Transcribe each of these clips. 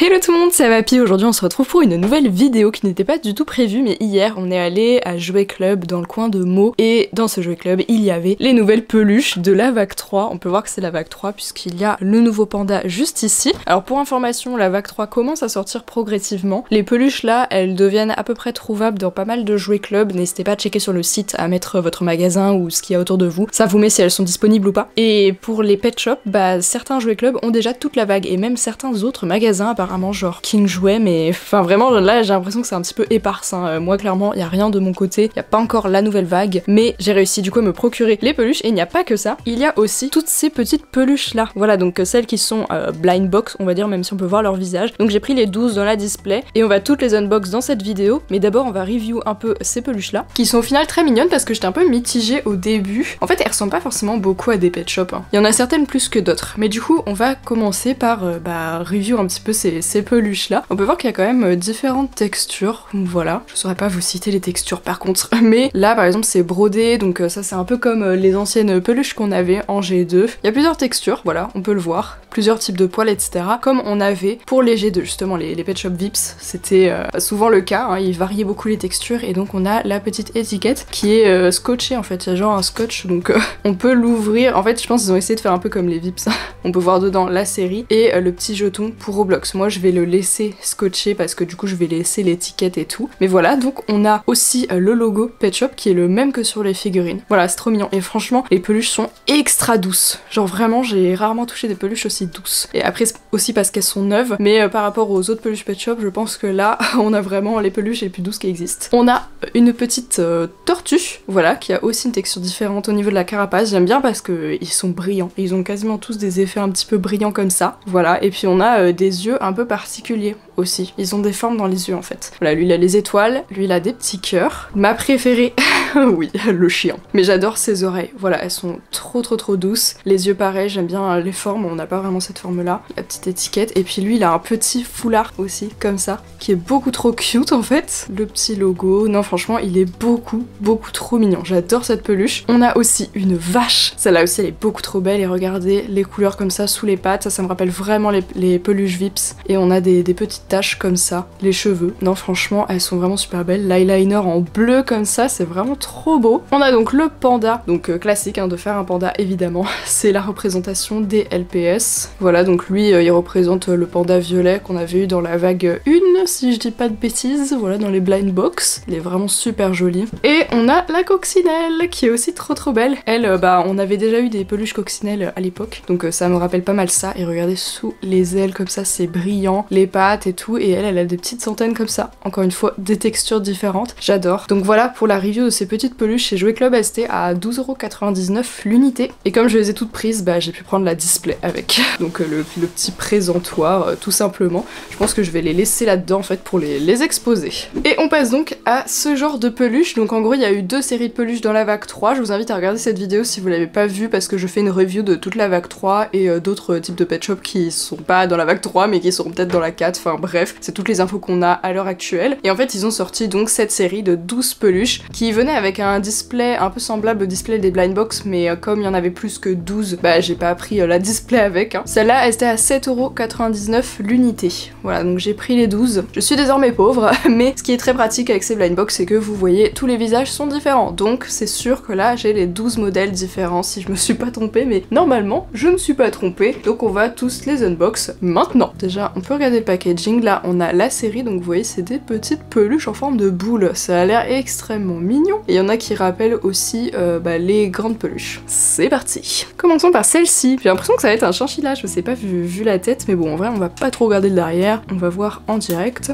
Hello tout le monde, c'est Amapi. Aujourd'hui on se retrouve pour une nouvelle vidéo qui n'était pas du tout prévue, mais hier on est allé à Jouet Club dans le coin de Meaux, et dans ce Jouet Club il y avait les nouvelles peluches de la vague 3. On peut voir que c'est la vague 3 puisqu'il y a le nouveau panda juste ici. Alors pour information, la vague 3 commence à sortir progressivement. Les peluches là, elles deviennent à peu près trouvables dans pas mal de Jouet Club. N'hésitez pas à checker sur le site, à mettre votre magasin ou ce qu'il y a autour de vous. Ça vous met si elles sont disponibles ou pas. Et pour les pet shops, certains Jouet Club ont déjà toute la vague, et même certains autres magasins apparemment genre King Jouet, mais enfin vraiment là j'ai l'impression que c'est un petit peu éparse, hein. Moi clairement il y a rien de mon côté, il y a pas encore la nouvelle vague, mais j'ai réussi du coup à me procurer les peluches, et il n'y a pas que ça, il y a aussi toutes ces petites peluches là, voilà, donc celles qui sont blind box on va dire, même si on peut voir leur visage. Donc j'ai pris les 12 dans la display et on va toutes les unbox dans cette vidéo, mais d'abord on va review un peu ces peluches là, qui sont au final très mignonnes parce que j'étais un peu mitigée au début. En fait elles ressemblent pas forcément beaucoup à des pet shops, hein. Il y en a certaines plus que d'autres, mais du coup on va commencer par review un petit peu ces peluches là. On peut voir qu'il y a quand même différentes textures, voilà. Je saurais pas vous citer les textures par contre, mais là par exemple c'est brodé, donc ça c'est un peu comme les anciennes peluches qu'on avait en G2. Il y a plusieurs textures, voilà, on peut le voir, plusieurs types de poils, etc. Comme on avait pour les G2, justement les pet shop Vips, c'était souvent le cas, hein, ils variaient beaucoup les textures, et donc on a la petite étiquette qui est scotchée en fait, il y a genre un scotch, donc on peut l'ouvrir. En fait je pense qu'ils ont essayé de faire un peu comme les Vips. On peut voir dedans la série et le petit jeton pour Roblox. Moi je vais le laisser scotché parce que du coup je vais laisser l'étiquette et tout. Mais voilà, donc on a aussi le logo Pet Shop qui est le même que sur les figurines. Voilà, c'est trop mignon. Et franchement, les peluches sont extra douces. Genre vraiment, j'ai rarement touché des peluches aussi douces. Et après, c'est aussi parce qu'elles sont neuves. Mais par rapport aux autres peluches Pet Shop, je pense que là, on a vraiment les peluches les plus douces qui existent. On a une petite tortue, voilà, qui a aussi une texture différente au niveau de la carapace. J'aime bien parce que ils sont brillants. Et ils ont quasiment tous des effets un petit peu brillants comme ça. Voilà, et puis on a des yeux un peu particuliers aussi. Ils ont des formes dans les yeux en fait. Voilà, lui il a les étoiles, lui il a des petits cœurs. Ma préférée, oui, le chien. Mais j'adore ses oreilles. Voilà, elles sont trop douces. Les yeux pareil, j'aime bien les formes, on n'a pas vraiment cette forme là. La petite étiquette. Et puis lui il a un petit foulard aussi, comme ça, qui est beaucoup trop cute en fait. Le petit logo. Non franchement, il est beaucoup trop mignon. J'adore cette peluche. On a aussi une vache. Celle-là aussi elle est beaucoup trop belle, et regardez les couleurs comme ça sous les pattes. Ça me rappelle vraiment les peluches Vips. Et on a des petites taches comme ça, les cheveux. Non franchement elles sont vraiment super belles. L'eyeliner en bleu comme ça, c'est vraiment trop beau. On a donc le panda, donc classique hein, de faire un panda évidemment. C'est la représentation des LPS. Voilà, donc lui il représente le panda violet qu'on avait eu dans la vague 1 si je dis pas de bêtises, voilà, dans les blind box. Il est vraiment super joli. Et on a la coccinelle qui est aussi trop belle. Elle, on avait déjà eu des peluches coccinelles à l'époque, donc ça me rappelle pas mal ça. Et regardez sous les ailes comme ça, c'est brillant, les pattes et tout, et elle a des petites antennes comme ça. Encore une fois, des textures différentes, j'adore. Donc voilà pour la review de ces petites peluches chez Jouet Club. C'était à 12,99€ l'unité, et comme je les ai toutes prises, j'ai pu prendre la display avec. Donc le petit présentoir, tout simplement. Je pense que je vais les laisser là-dedans en fait pour les exposer. Et on passe donc à ce genre de peluche. Donc en gros il y a eu deux séries de peluches dans la vague 3. Je vous invite à regarder cette vidéo si vous l'avez pas vue, parce que je fais une review de toute la vague 3 et d'autres types de pet shop qui sont pas dans la vague 3 mais qui seront peut-être dans la 4, enfin bref, c'est toutes les infos qu'on a à l'heure actuelle. Et en fait ils ont sorti donc cette série de 12 peluches qui venait avec un display un peu semblable au display des blind box, mais comme il y en avait plus que 12, j'ai pas pris la display avec, hein. Celle-là elle était à 7,99€ l'unité. Voilà, donc j'ai pris les 12. Je suis désormais pauvre, mais ce qui est très pratique avec ces blind box, c'est que vous voyez tous les visages sont différents, donc c'est sûr que là j'ai les 12 modèles différents si je me suis pas trompée, mais normalement je me suis pas trompée. Donc on va tous les unbox maintenant. Déjà on peut regarder le packaging, là on a la série, donc vous voyez c'est des petites peluches en forme de boule, ça a l'air extrêmement mignon, et il y en a qui rappellent aussi les grandes peluches. C'est parti. Commençons par celle-ci. J'ai l'impression que ça va être un chinchilla, je sais pas vu la tête, mais bon en vrai on va pas trop regarder le derrière, on va voir en direct.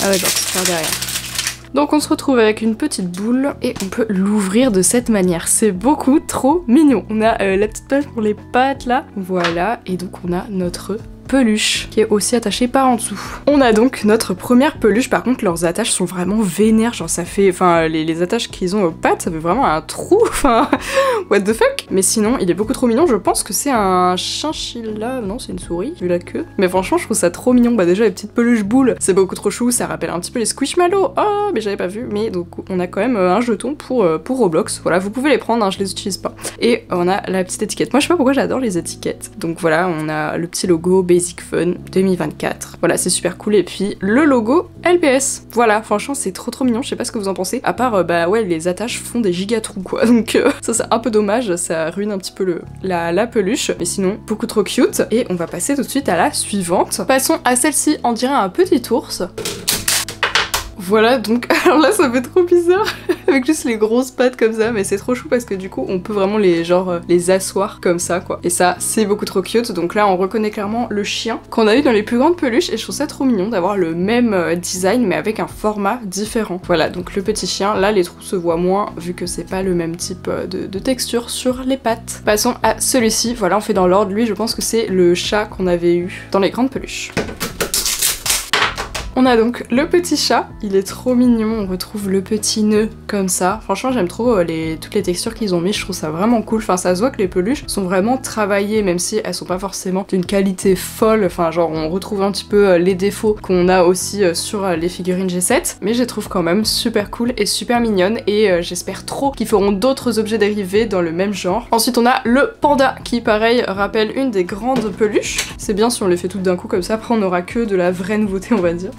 Ah d'accord, c'est par derrière. Donc on se retrouve avec une petite boule et on peut l'ouvrir de cette manière. C'est beaucoup trop mignon. On a la petite page pour les pattes là, voilà, et donc on a notre peluche qui est aussi attachée par en dessous. On a donc notre première peluche. Par contre leurs attaches sont vraiment vénères, genre ça fait, enfin les attaches qu'ils ont aux pattes, ça fait vraiment un trou, enfin what the fuck. Mais sinon il est beaucoup trop mignon. Je pense que c'est un chinchilla, non c'est une souris vu la queue, mais franchement je trouve ça trop mignon. Déjà les petites peluches boules c'est beaucoup trop chou, ça rappelle un petit peu les Squishmallows. Oh mais j'avais pas vu, mais donc on a quand même un jeton pour Roblox. Voilà, vous pouvez les prendre, hein, je les utilise pas. Et on a la petite étiquette. Moi je sais pas pourquoi j'adore les étiquettes. Donc voilà, on a le petit logo basic Basic Fun 2024. Voilà, c'est super cool. Et puis le logo LPS. Voilà, franchement c'est trop mignon, je sais pas ce que vous en pensez. À part, bah ouais, les attaches font des gigatrous quoi. Donc ça c'est un peu dommage, ça ruine un petit peu la peluche. Mais sinon, beaucoup trop cute. Et on va passer tout de suite à la suivante. Passons à celle-ci, on dirait un petit ours. Voilà, donc alors là ça fait trop bizarre avec juste les grosses pattes comme ça, mais c'est trop chou parce que du coup on peut vraiment les asseoir comme ça quoi. Et ça c'est beaucoup trop cute. Donc là on reconnaît clairement le chien qu'on a eu dans les plus grandes peluches et je trouve ça trop mignon d'avoir le même design mais avec un format différent. Voilà, donc le petit chien, là les trous se voient moins vu que c'est pas le même type de texture sur les pattes. Passons à celui-ci, voilà on fait dans l'ordre, lui je pense que c'est le chat qu'on avait eu dans les grandes peluches. On a donc le petit chat, il est trop mignon, on retrouve le petit nœud comme ça. Franchement j'aime trop toutes les textures qu'ils ont mis, je trouve ça vraiment cool. Enfin ça se voit que les peluches sont vraiment travaillées même si elles sont pas forcément d'une qualité folle. Enfin genre on retrouve un petit peu les défauts qu'on a aussi sur les figurines G7. Mais je les trouve quand même super cool et super mignonnes et j'espère trop qu'ils feront d'autres objets dérivés dans le même genre. Ensuite on a le panda qui pareil rappelle une des grandes peluches. C'est bien si on les fait toutes d'un coup comme ça, après on aura que de la vraie nouveauté on va dire.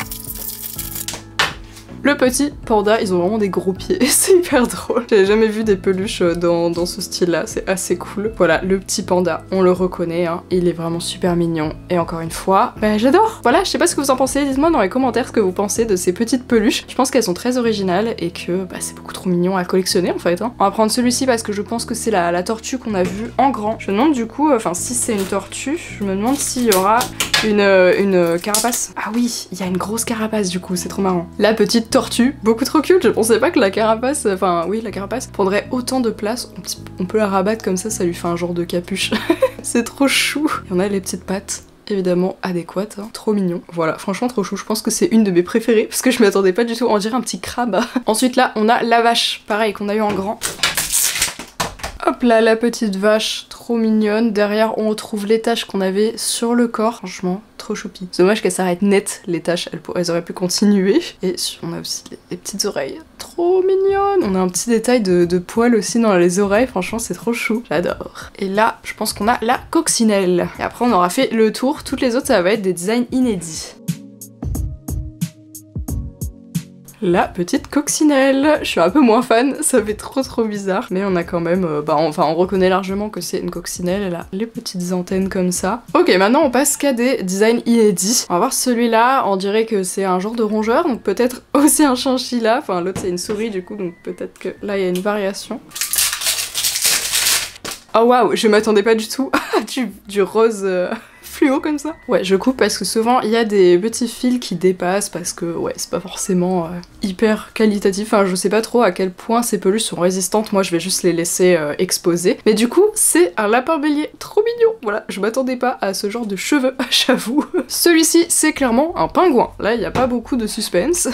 Le petit panda, ils ont vraiment des gros pieds, c'est hyper drôle. J'avais jamais vu des peluches dans ce style-là, c'est assez cool. Voilà, le petit panda, on le reconnaît, hein, il est vraiment super mignon. Et encore une fois, bah j'adore. Voilà, je sais pas ce que vous en pensez, dites-moi dans les commentaires ce que vous pensez de ces petites peluches. Je pense qu'elles sont très originales et que bah, c'est beaucoup trop mignon à collectionner en fait. Hein. On va prendre celui-ci parce que je pense que c'est la tortue qu'on a vue en grand. Je me demande du coup, enfin si c'est une tortue, je me demande s'il y aura une carapace. Ah oui, il y a une grosse carapace du coup, c'est trop marrant. La petite tortue, beaucoup trop cute, je pensais pas que la carapace, enfin oui la carapace, prendrait autant de place. On peut la rabattre comme ça lui fait un genre de capuche. C'est trop chou. Et on a les petites pattes. Évidemment adéquate, hein. Trop mignon. Voilà, franchement trop chou, je pense que c'est une de mes préférées parce que je m'attendais pas du tout, on dirait un petit crabe. Ensuite là, on a la vache, pareil qu'on a eu en grand. Hop là, la petite vache, trop mignonne. Derrière, on retrouve les taches qu'on avait sur le corps. Franchement, trop choupi. C'est dommage qu'elles s'arrêtent net, les taches, elles auraient pu continuer. Et on a aussi les petites oreilles, trop mignonnes. On a un petit détail de poils aussi dans les oreilles, franchement, c'est trop chou. J'adore. Et là, je pense qu'on a la coccinelle. Et après, on aura fait le tour. Toutes les autres, ça va être des designs inédits. La petite coccinelle. Je suis un peu moins fan, ça fait trop bizarre. Mais on a quand même, on reconnaît largement que c'est une coccinelle. Elle a les petites antennes comme ça. Ok, maintenant on passe qu'à des designs inédits. On va voir celui-là, on dirait que c'est un genre de rongeur, donc peut-être aussi un chinchilla. Enfin l'autre c'est une souris du coup, donc peut-être que là il y a une variation. Oh waouh, je m'attendais pas du tout à du rose... fluo comme ça. Ouais, je coupe parce que souvent il y a des petits fils qui dépassent parce que ouais, c'est pas forcément hyper qualitatif. Enfin, je sais pas trop à quel point ces peluches sont résistantes. Moi, je vais juste les laisser exposer. Mais du coup, c'est un lapin bélier. Trop mignon. Voilà, je m'attendais pas à ce genre de cheveux, j'avoue. Celui-ci, c'est clairement un pingouin. Là, il y a pas beaucoup de suspense.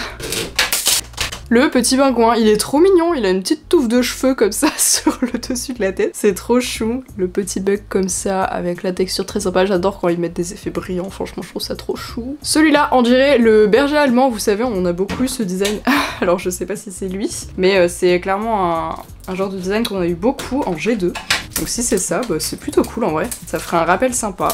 Le petit pingouin, il est trop mignon, il a une petite touffe de cheveux comme ça sur le dessus de la tête. C'est trop chou. Le petit bec comme ça, avec la texture très sympa. J'adore quand ils mettent des effets brillants, franchement je trouve ça trop chou. Celui-là, on dirait le berger allemand, vous savez, on a beaucoup eu ce design. Alors je sais pas si c'est lui, mais c'est clairement un genre de design qu'on a eu beaucoup en G2. Donc si c'est ça, bah, c'est plutôt cool en vrai. Ça ferait un rappel sympa.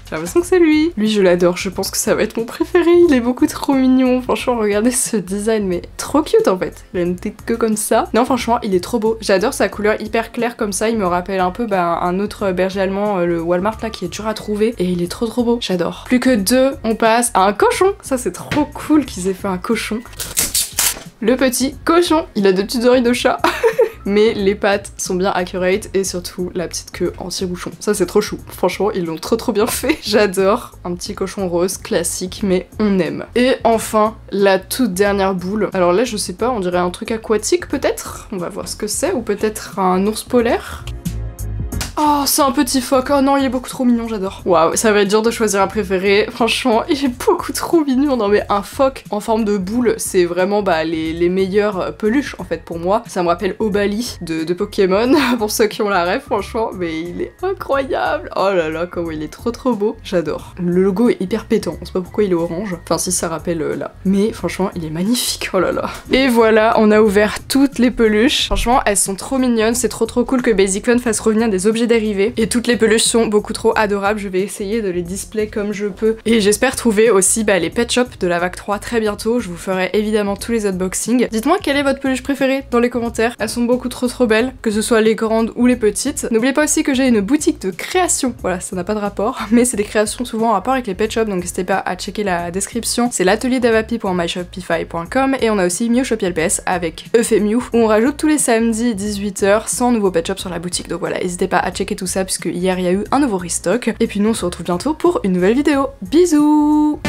J'ai l'impression que c'est lui. Lui, je l'adore, je pense que ça va être mon préféré. Il est beaucoup trop mignon. Franchement, regardez ce design, mais trop cute en fait. Il a une petite queue comme ça. Non, franchement, il est trop beau. J'adore sa couleur hyper claire comme ça. Il me rappelle un peu un autre berger allemand, le Walmart là, qui est dur à trouver. Et il est trop beau. J'adore. Plus que deux, on passe à un cochon. Ça, c'est trop cool qu'ils aient fait un cochon. Le petit cochon, il a deux petites oreilles de chat. Mais les pattes sont bien accurate et surtout la petite queue en tire-bouchon. Ça c'est trop chou. Franchement, ils l'ont trop bien fait. J'adore. Un petit cochon rose classique, mais on aime. Et enfin, la toute dernière boule. Alors là, je sais pas, on dirait un truc aquatique peut-être. On va voir ce que c'est. Ou peut-être un ours polaire. Oh, c'est un petit phoque. Oh non, il est beaucoup trop mignon, j'adore. Waouh, ça va être dur de choisir un préféré. Franchement, il est beaucoup trop mignon. Non mais un phoque en forme de boule, c'est vraiment les meilleures peluches en fait pour moi. Ça me rappelle Obali de Pokémon, pour ceux qui ont la ref, franchement. Mais il est incroyable. Oh là là, comment il est trop beau. J'adore. Le logo est hyper pétant. On sait pas pourquoi il est orange. Enfin si, ça rappelle là. Mais franchement, il est magnifique. Oh là là. Et voilà, on a ouvert toutes les peluches. Franchement, elles sont trop mignonnes. C'est trop cool que Basic Fun fasse revenir des objets j'ai dérivé. Et toutes les peluches sont beaucoup trop adorables, je vais essayer de les display comme je peux. Et j'espère trouver aussi les pet shops de la vague 3 très bientôt, je vous ferai évidemment tous les unboxings. Dites-moi quelle est votre peluche préférée dans les commentaires, elles sont beaucoup trop belles, que ce soit les grandes ou les petites. N'oubliez pas aussi que j'ai une boutique de création, voilà, ça n'a pas de rapport, mais c'est des créations souvent en rapport avec les pet shops, donc n'hésitez pas à checker la description. C'est l'atelier d'Avapi.myshopify.com et on a aussi Mew Shopee LPS avec Euphémew où on rajoute tous les samedis 18h 100 nouveaux pet shops sur la boutique, donc voilà, n'hésitez pas à checker tout ça puisque hier il y a eu un nouveau restock. Et puis nous on se retrouve bientôt pour une nouvelle vidéo. Bisous!